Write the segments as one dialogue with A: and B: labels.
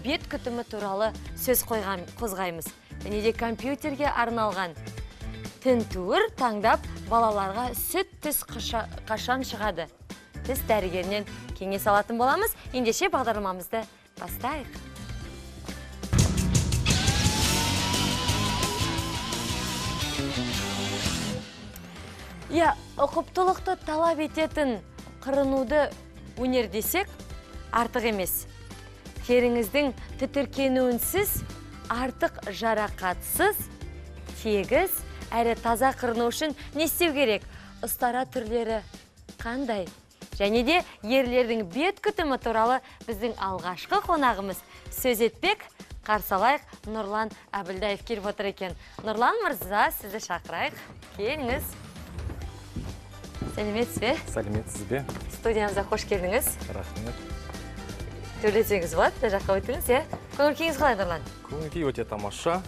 A: бет күтімі туралы сөз қозғаймыз. Және де компьютерге арналған тінтуір таңдап балаларға сүт тіс қашан шығады. Тіс дәрігерінен кеңес алатын боламыз. Ендеше бағдарламамызды бастайық. Ұқыптылықты талап ететін қырынуды өнер десек, артық емес. Теріңіздің тітіркенуінсіз, артық жарақатсыз, тегіз, әрі таза қырыну үшін не істеу керек? Ұстара түрлері қандай? Және де ерлердің бет күтімі туралы біздің алғашқы қонағымыз сөз етпек. Қарсы алайық, Нұрлан Әбілдаев келіп отыр екен. Нұрлан мырза, сізді шақырайық. Келіңіз. Сәлеметсіз бе?
B: Сәлеметсіз бе?
A: Студиямызға қош келдіңіз.
B: Рахмет.
A: Төрлесеңіз болады, жаққа өтіңіз, көңіл күйіңіз қалай, Нұрлан?
B: Көңіл күй өте тамаша.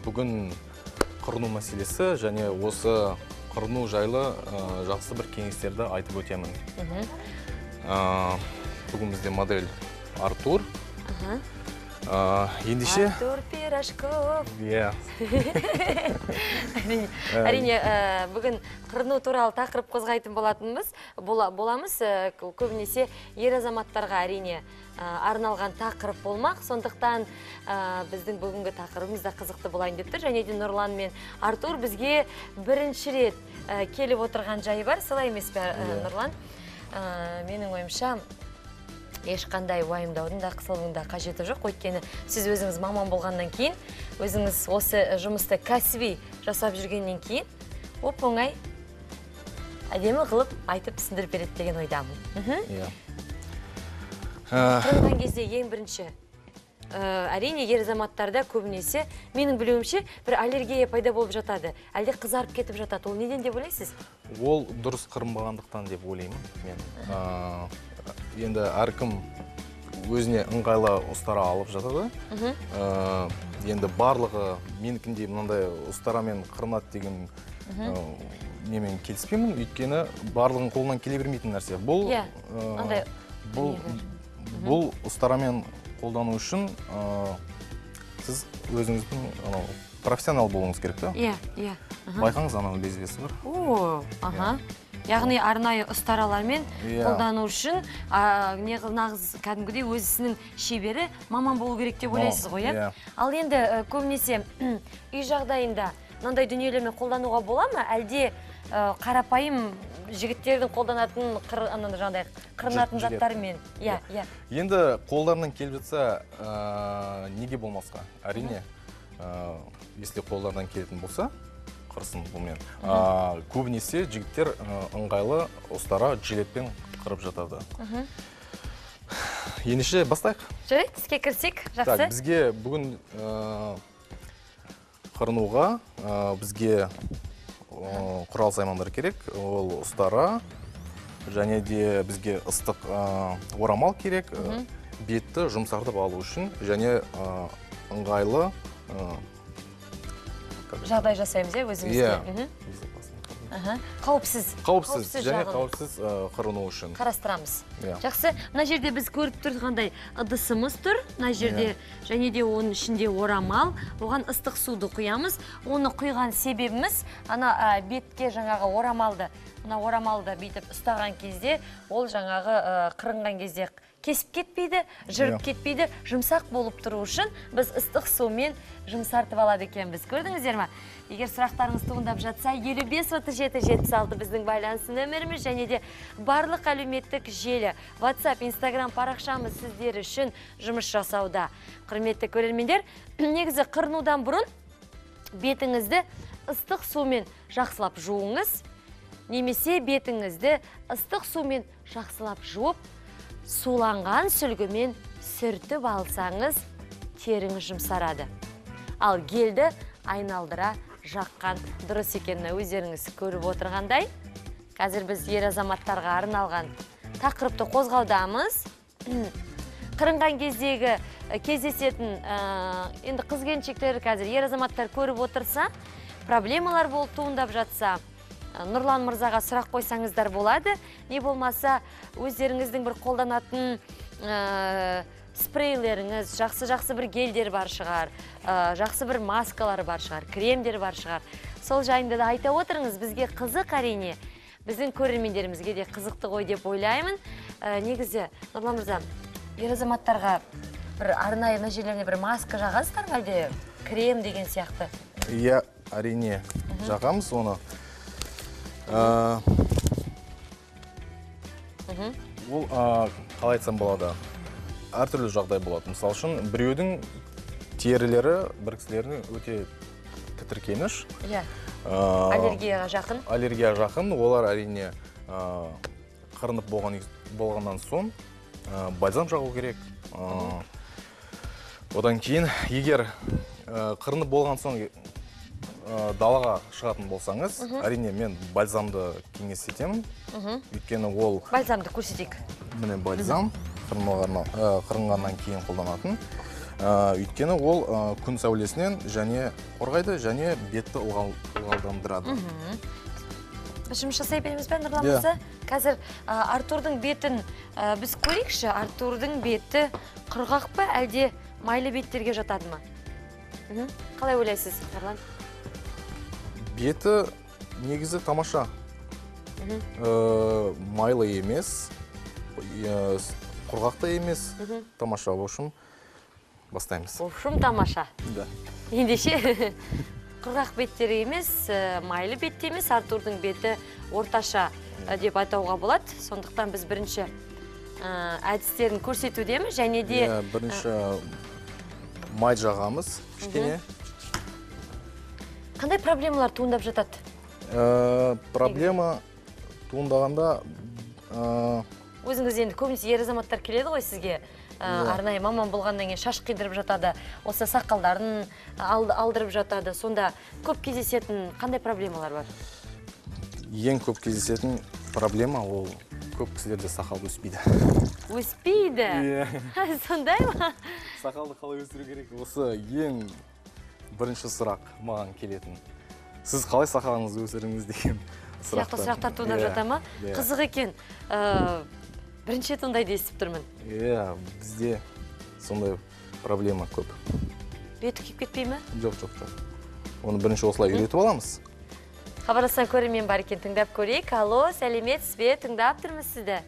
B: Бүгін қырыну мәселесі және осы қырыну жайлы жақсы бір кеңестерді айтып өтемін. Бүгін бізде модель Артур. Ендеше...
A: Артур Пирожков. Әрине, бүгін қырыну туралы тақырып қозғайтын боламыз. Көбінесе ер азаматтарға әрине арналған тақырып болмақ. Сондықтан біздің бүгінгі тақырыбымыз да қызықты болайын деп тұр. Және де Нұрлан мен Артур бізге бірінші рет келіп отырған жайы бар. Солай емес пе, Нұрлан? Менің ойымша, ешқандай уайымдаудың да қысылудың да қажеті жоқ. Өйткені сіз өзіңіз маман болғаннан кейін, өзіңіз осы жұмысты кәсіби жасап жүргеннен кейін, оп-оңай әдемі қылып айтып түсіндіріп береді деген ойдамын. Қырынған кезде ең бірінші, әрине ер азаматтарда көбінесе, менің білуімше, бір аллергия пайда болып жатады. Әлде қызарып кетіп жатады. Ол неден деп ойлайсыз?
B: Ол дұрыс қырынбағандықтан деп ойлаймын мен. Енді әркім өзіне ыңғайлы ұстара алып жатады. Енді барлығы менікіндей мынандай ұстарамен қырынады деген немен келіспеймін. Өйткені барлығын қолынан келе бермейтін нәрсе. Бұл ұстарамен қолдану үшін сіз өзіңіздің профессионал болуыңыз керек та? Байқаңыз, анау лезвиесі бар.
A: Яғни арнайы ұстаралармен қолдану үшін нағыз кәдімгідей өзісінің шебері маман болу керек деп ойлайсыз ғой, иә? Ал енді көбінесе үй жағдайында мынандай дүниелермен қолдануға бола ма? Әлде қарапайым жігіттердің қолданатын қырынатын заттарымен?
B: Енді қолдарынан келіп жатса, неге болмасқа? Әрине, если қолдарынан келетін болса, қырсын бұлмен. Көбінесе жігіттер ыңғайлы ұстара жилетпен қырып жатады. Ендеше бастайық.
A: Жарайды, іске кірсек, жақсы.
B: Бізге бүгін қырынуға бізге құрал саймандар керек. Ол ұстара, және де бізге ыстық орамал керек. Бетті жұмсартып алу үшін, және ыңғайлы
A: жағдай жасаймыз, өзімізге. Қауіпсіз.
B: Және қауіпсіз қырыну үшін.
A: Қарастырамыз. Жақсы, мына жерде біз көріп тұрғандай ыдысымыз тұр. Мына жерде және де оның ішінде орамал. Оған ыстық суды құямыз. Оны құйған себебіміз, ана бетке жаңағы орамалды бүйтіп ұстаған кезде, ол жаңағы қырынған кезде кесіп кетпейді, жырып кетпейді, жұмсақ болып тұру үшін біз ыстық сумен жұмсартып алады екенбіз. Көрдіңіздер ме? Егер сұрақтарыңыз туындап жатса, 55-37-76 біздің байланысы нөміріміз, және де барлық әлеуметтік желі, WhatsApp, Instagram парақшамыз сіздер үшін жұмыс жасауда. Құрметті көрермендер, негізі қырынудан бұрын бетіңізді ыстық сумен жақсылап жуыңыз, немесе бетіңізді ыстық сумен жақсылап жуып, суланған сүлгімен сүртіп алсаңыз, теріңіз жұмсарады. Ал гелді айналдыра жаққан дұрыс екенін өздеріңіз көріп отырғандай, қазір біз ер азаматтарға арналған тақырыпты қозғаудамыз. Қырынған кездегі кездесетін енді қыз-келіншектер қазір ер азаматтар көріп отырса, проблемалар болып туындап жатса, Нұрлан мырзаға сұрақ қойсаңыздар болады. Не болмаса, өздеріңіздің бір қолданатын спрейлеріңіз, жақсы бір гельдер бар шығар, жақсы бір маскалар бар шығар, кремдер бар шығар. Сол жайында да айта отырыңыз, бізге қызық әрине, біздің көрермендерімізге де қызықты ғой деп ойлаймын. Негізі, Нұрлан мырза, ер азаматтарға бір арнайы мына жерлеріне бір маска жағасыздар ма әлде крем деген сияқты?
B: Иә, әрине жағамыз оны. Ол қалай айтсам болады, әртүрлі жағдай болады. Мысалы үшін, біреудің терілері бір кісілерінің өте тітіркеніш.
A: Аллергияға жақын.
B: Аллергияға жақын. Олар әрине қырынып болғаннан соң бальзам жағу керек. Одан кейін, егер қырынып болған соң далаға шығатын болсаңыз, әрине мен бальзамды кеңес етемін. Өйткені ол...
A: Бальзамды көрсетейік.
B: Міне бальзам қырынғаннан кейін қолданатын. Өйткені ол күн сәулесінен және қорғайды, және бетті ылғалдандырады.
A: Жұмыс жасай береміз бе, Нұрлан мырза? Қазір Артурдың бетін біз көрейікші. Артурдың беті құрғақ па, әлде майлы беттерге жатады ма? Қалай ойлайсыз, Нұрлан?
B: Беті негізі тамаша. Майлы емес, құрғақ та емес, тамаша. В общем, бастаймыз.
A: В общем, тамаша.
B: Да.
A: Ендеше, құрғақ беттері емес, майлы бетте емес, Артурдың беті орташа деп айтауға болады. Сондықтан біз бірінші әдістерін көрсетудеміз, және де...
B: Бірінші май жағамыз, кішкене.
A: Қандай проблемалар туындап жатады?
B: Проблема туындағанда...
A: Өзіңіз енді көбінесе ер азаматтар келеді ғой сізге. Арнайы маман болғаннан кейін шаш қидырып жатады, осы сақалдарын алдырып жатады. Сонда көп кездесетін қандай проблемалар бар?
B: Ең көп кездесетін проблема ол көп кісілерде сақал өспейді.
A: Өспейді? Сондай ма?
B: Сақалды қалай өсіру керек? Осы ең бірінші сұрақ маған келетін. Сіз қалай сақалыңызды өсіріңіз деген
A: сұрақтар туындап жата ма? Қызық екен. Бірінші туындайды естіп тұрмын.
B: Бізде сондай проблема көп.
A: Беті күйіп кетпей ме?
B: Жоқ. Оны бірінші осылай үйретіп аламыз.
A: Хабарласқан көрермен бар екен, тыңдап көрейік. Алло, сәлеметсіз бе? Тыңдап тұрмыз сізді.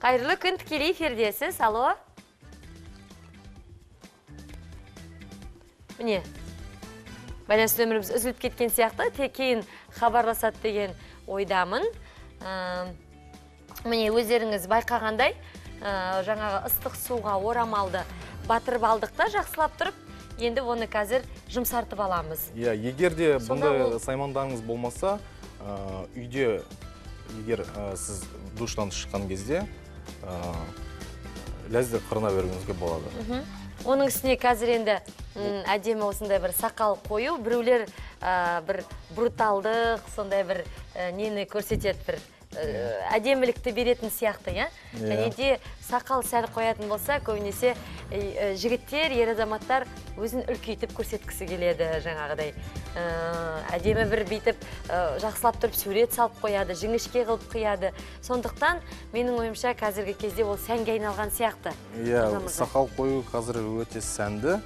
A: Қайырлы күн, тікелей эфирдесіз. Алло. Міне, байланыс нөміріміз үзіліп кеткен сияқты, кейін хабарласады деген ойдамын. Міне, өздеріңіз байқағандай, жаңағы ыстық суға орамалды батырып алдық та, жақсылап тұрып, енді оны қазір жұмсартып аламыз.
B: Егер де бұндай саймандарыңыз болмаса, үйде, егер сіз душтан шыққан кезде, ләзді қырына беруіңізге болады.
A: Оның үстіне қазір енді әдемі осындай бір сақал қою, біреулер бір бруталдық, сондай бір нені көрсетеді, бір әдемілікті беретін сияқты, және де сақал сәл қоятын болса, көбінесе жігіттер, ер азаматтар өзін үлкейтіп көрсеткісі келеді жаңағыдай. Әдемі бір бейтіп жақсылап тұрып сурет салып қояды, жіңішке қылып қияды. Сондықтан менің ойымша қазіргі кезде ол сәнге айналған сияқты.
B: Сақал қою қазір өте сәнді.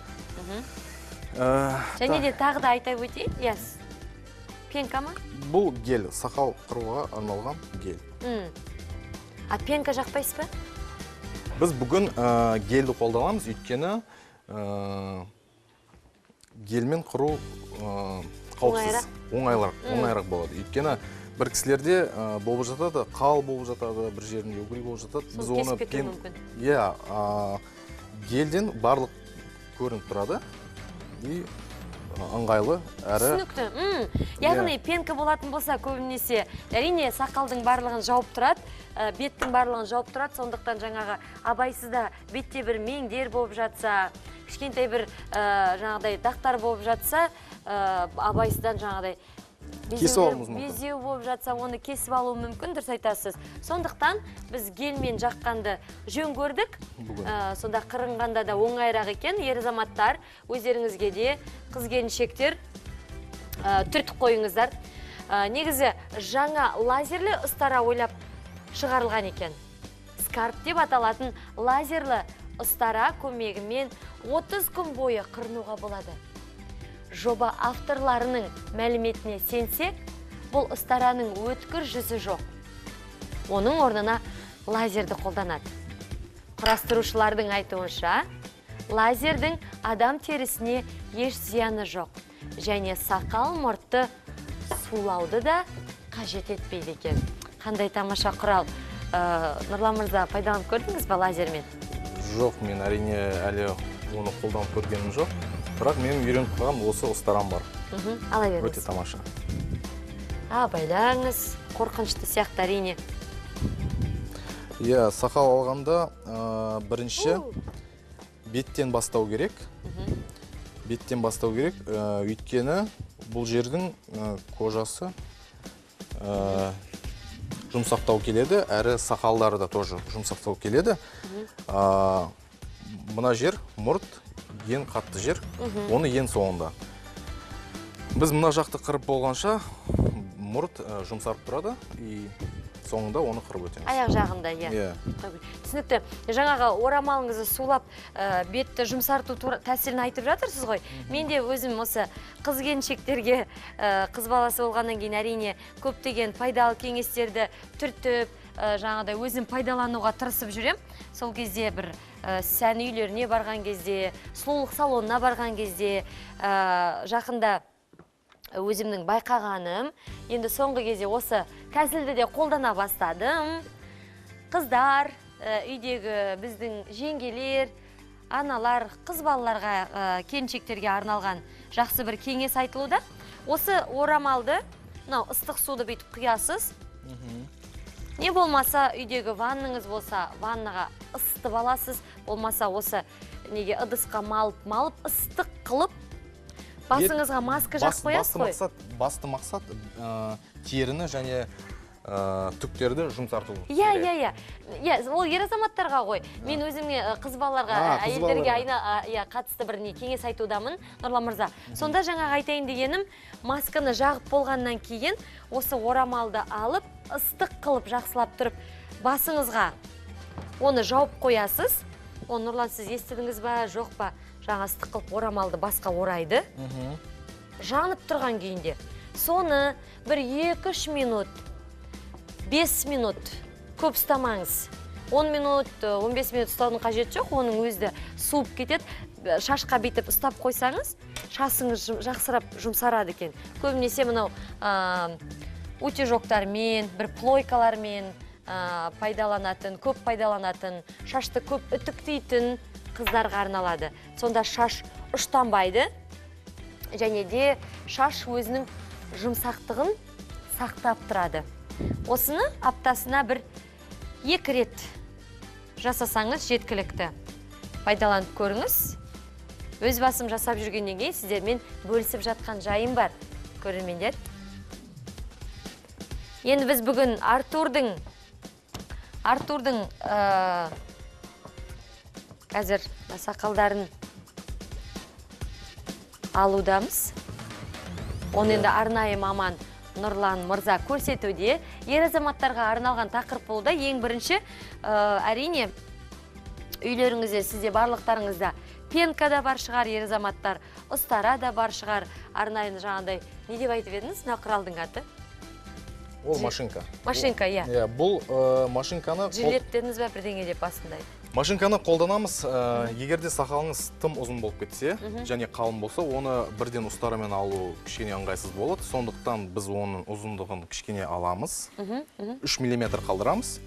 A: Және де тағы да айта өтейін, пенка ма?
B: Бұл гель, сақал қыруға арналған гель.
A: А пенка жақпайсыз ба?
B: Біз бүгін гельді қолданамыз, өйткені гельмен қыру қауіпсіз, оңайырақ болады. Өйткені бір кісілерде болып жатады, қал болып жатады, бір жерінде өгірей болып жатады.
A: Сол кесіп кетуі мүмкін.
B: Гельден барлық көрініп тұрады. И ыңғайлы әрі...
A: Түсінікті. Яғни пенка болатын болса көбінесе, әрине сақалдың барлығын жауып тұрады, беттің барлығын жауып тұрады, сондықтан жаңағы абайсызда бетте бір меңдер болып жатса, кішкентай бір жаңағыдай дақтар болып жатса, абайсыздан жаңағыдай безеу болып жатса, оны кесіп алу мүмкін, дұрыс айтасыз. Сондықтан біз гельмен жаққанды жөн көрдік. Сонда қырынғанда да оңайырақ екен. Ер азаматтар, өздеріңізге де қыз-келіншектер түртіп қойыңыздар. Негізі жаңа лазерлі ұстара ойлап шығарылған екен. скарп деп аталатын лазерлі ұстара көмегімен 30 күн бойы қырынуға болады. Жоба авторларының мәліметіне сенсек, бұл ұстараның өткір жүзі жоқ. Оның орнына лазерді қолданады. Құрастырушылардың айтуынша, лазердің адам терісіне еш зияны жоқ, және сақал мұртты сулауды да қажет етпейді екен. Қандай тамаша құрал. Нұрлан мырза, пайдаланып көрдіңіз бе лазермен?
B: Жоқ, мен әрине әлі оны қолданып көргенім жоқ. Бірақ менің үйреніп қалған осы ұстарам бар.
A: Ала беріңіз.
B: Өте тамаша.
A: Байлаңыз, қорқынышты сияқты әрине.
B: Иә, сақал алғанда бірінші беттен бастау керек. Беттен бастау керек, өйткені бұл жердің кожасы жұмсақтау келеді, әрі сақалдары да тоже жұмсақтау келеді. Мына жер мұрт, ең қатты жер, оны ең соңында. Біз мына жақты қырып болғанша мұрт жұмсарып тұрады, и соңында оны қырып өтеміз.
A: Аяқ жағында, иә. Түсінікті. Жаңағы орамалыңызды сулап, бетті жұмсарту тәсілін айтып жатырсыз ғой. Мен де өзім осы қыз келіншектерге, қыз баласы болғаннан кейін әрине көптеген пайдалы кеңестерді түртіп, жаңағыдай өзім пайдалануға тырысып жүрем. Сол кезде бір сән үйлеріне барған кезде, сұлулық салонына барған кезде, жақында өзімнің байқағаным, енді соңғы кезде осы тәсілді де қолдана бастадым. Қыздар, үйдегі біздің жеңгелер, аналар, қыз балаларға, келіншектерге арналған жақсы бір кеңес айтылуда. Осы орамалды, ыстық суды бүйтіп құясыз. Не болмаса, үйдегі ванныңыз болса, ваннаға ысытып аласыз. Болмаса, осы неге ыдысқа малып, ыстық қылып, басыңызға маска жақып қоясыз қой?
B: Басты мақсат теріні және түктерді жұмсарту.
A: Иә, ол ер азаматтарға ғой. Мен өзіме қыз балаларға, әйелдерге қатысты бір кеңес айтудамын, Нұрлан мырза. Сонда жаңағы айтайын дегенім, масканы жағып болғаннан кейін, осы орамалды алып, ыстық қылып жақсылап тұрып, басыңызға оны жауып қоясыз. Оны, Нұрлан, сіз естідіңіз ба, жоқ па? Жаңа ыстық қылып орамалды басқа орайды. Жанып тұрған күйінде. Соны бір 2-3 минут, 5 минут көп ұстамаңыз. 10 минут, 15 минут ұстаудың қажет жоқ, оның өзі суып кетеді. Шашқа бейтіп ұстап қойсаңыз, шашыңыз жақсырап жұмсарады екен. Көбінесе мынау утюжоктармен, бір плойкалармен пайдаланатын, көп пайдаланатын, шашты көп үтіктейтін қыздарға арналады. Сонда шаш ұштанбайды, және де шаш өзінің жұмсақтығын сақтап тұрады. Осыны аптасына бір 2 рет жасасаңыз жеткілікті. Пайдаланып көріңіз. Өз басым жасап жүргеннен кейін сіздермен бөлісіп жатқан жайым бар, көрермендер. Енді біз бүгін Артурдың қазір сақалдарын алудамыз. Оны енді арнайы маман Нұрлан мырза көрсетуде. Ер азаматтарға арналған тақырып болуда. Ең бірінші, әрине, үйлеріңізде, сізде барлықтарыңызда пенка да бар шығар, ер азаматтар, ұстара да бар шығар. Арнайы жаңағыдай, не деп айтып едіңіз, мына құралдың аты?
B: Ол машинка.
A: Машинка, иә.
B: Бұл машинканы...
A: Жилеттіңіз бә бірдеңе деп басындай.
B: Машинканы қолданамыз, егерде сақалыңыз тым ұзын болып кетсе, және қалың болса, оны бірден ұстарамен алу кішкене ыңғайсыз болады. Сондықтан біз оның ұзындығын кішкене аламыз. 3 мм қалдырамыз.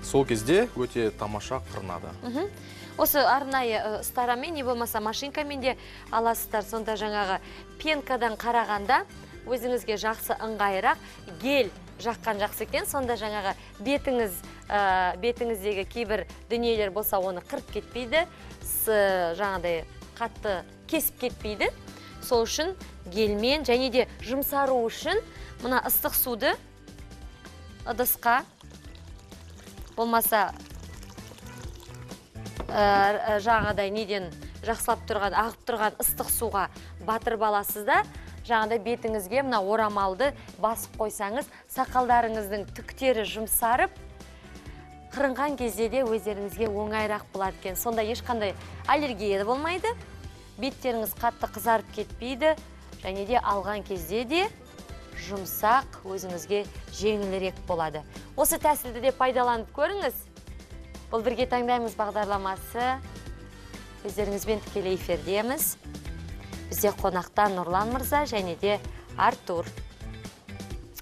B: Сол кезде өте тамаша қырынады.
A: Осы арнайы ұстарамен, не болмаса машинкамен де аласыздар. Сонда жаңағы пенкадан қарағанда өзіңізге жақсы ыңғайырақ, гель жаққан жақсы екен. Сонда жаңағы бетіңіздегі кейбір дүниелер болса, оны қырып кетпейді, жаңағыдай қатты кесіп кетпейді. Сол үшін гельмен және де жұмсару үшін мына ыстық суды ыдысқа, болмаса жаңағыдай неден жақсылап тұрған, ағып тұрған ыстық суға батырып аласыз да, жаңағыдай бетіңізге мына орамалды басып қойсаңыз, сақалдарыңыздың түктері жұмсарып, қырынған кезде де өздеріңізге оңайырақ болады екен. Сонда ешқандай аллергия болмайды, беттеріңіз қатты қызарып кетпейді, және де алған кезде де жұмсақ, өзіңізге жеңілірек болады. Осы тәсілді де пайдаланып көріңіз. Бұл бірге таңдаймыз бағдарламасы. Өздеріңізбен тікелей эфирдеміз. Бізде қонақта Нұрлан мырза және де Артур.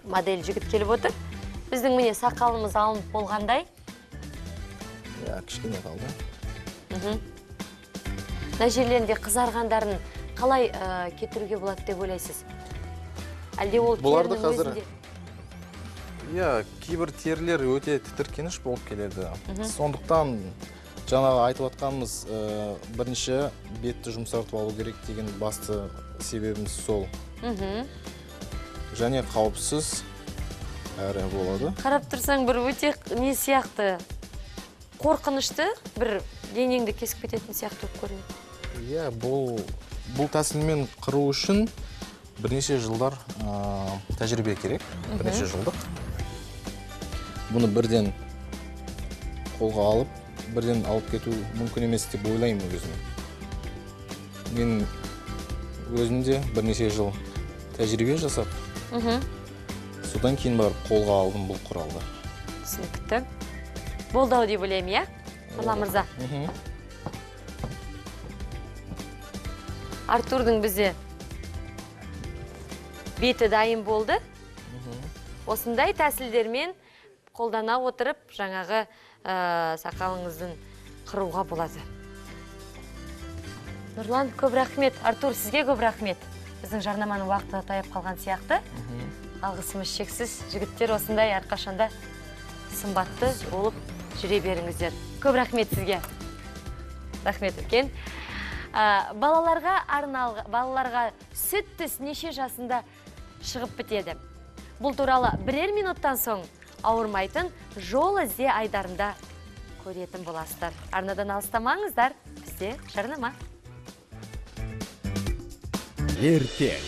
A: Модель жігіт келіп отыр. Біздің міне сақалымыз алынып болғандай.
B: Кішкене қалды.
A: Мына жерлерінде қызарғандарын қалай кетіруге болады деп ойлайсыз? Әлде ол терінің өзінде?
B: Кейбір терілер өте тітіркеніш болып келеді. Сондықтан жаңағы айтып атқанымыз бірінші бетті жұмсартып алу керек деген басты себебіміз сол. Және қауіпсіз әрі болады.
A: Қарап тұрсаң бір өте не сияқты? Қорқынышты бір денеңді кесіп кететін сияқты көрінеді.
B: Бұл тәсілмен қыру үшін бірнеше жылдар тәжірибе керек, бірнеше жылдық. Бұны бірден қолға алып, бірден алып кету мүмкін емес деп ойлаймын өзім. Мен өзімде бірнеше жыл тәжірибе жасап, содан кейін барып қолға алдым бұл құралды.
A: Түсінікті. Болды-ау деп ойлаймын, Нұрлан мырза. Артурдың бізде беті дайын болды. Осындай тәсілдермен қолдана отырып, жаңағы сақалыңыздың қыруға болады. Нұрлан, көп рахмет. Артур, сізге көп рахмет. Біздің жарнаманың уақыты таяп қалған сияқты. Алғысымыз шексіз. Жігіттер осындай әрқашанда сымбатты болып жүре беріңіздер. Көп рахмет сізге. Рахмет үлкен. Балаларға сүт түс неше жасында шығып бітеді. Бұл туралы бірер минуттан соң ауырмайтын жол ізде айдарында көретін боласыздар. Арнадан алыстамаңыздар, бізде жарнама.
C: Ертең